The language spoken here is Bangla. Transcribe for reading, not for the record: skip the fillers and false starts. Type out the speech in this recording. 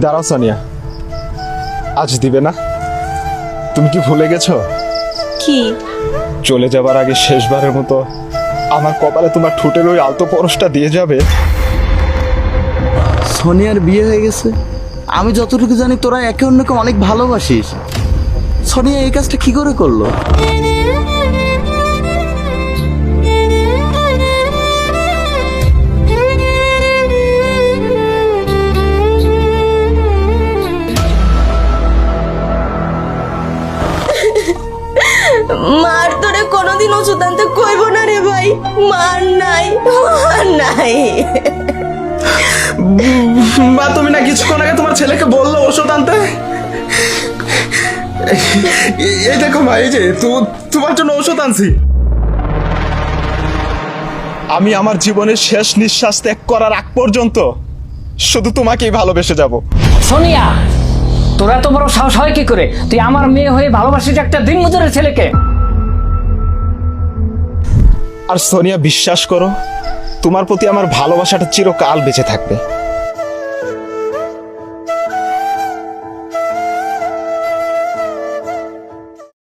দাঁড়াও সোনিয়া, আজ দিবে না? তুমি কি ভুলে গেছো? কি? চলে যাবার আগে শেষবারের মতো আমার কপালে তোমার ঠোঁটের ওই আলতো পরশটা দিয়ে যাবে। সোনিয়ার বিয়ে হয়ে গেছে, আমি যতটুকু জানি তোরা একে অন্যকে অনেক ভালোবাসিস। সোনিয়া এই কাজটা কি করে করলো? মার তোরে কোনোদিন ওষুধ আনতে কইব না রে ভাই। মার নাই, মার নাই। মা, তুমি না কিছুক্ষণ আগে তোমার ছেলেকে বললো ওষুধ আনতে? এই দেখো মা, এই যে তোমার জন্য ওষুধ আনছি। আমি আমার জীবনের শেষ নিঃশ্বাস ত্যাগ করার আগ পর্যন্ত শুধু তোমাকেই ভালোবেসে যাব। সোনিয়া, তোরা তো বড় সাহস হয় কি করে? তুই আমার মেয়ে হয়ে ভালোবাসিস একটা দিনমজুরের ছেলেকে। আর সোনিয়া, বিশ্বাস করো, তোমার প্রতি আমার ভালোবাসাটা চিরকাল বেঁচে থাকবে।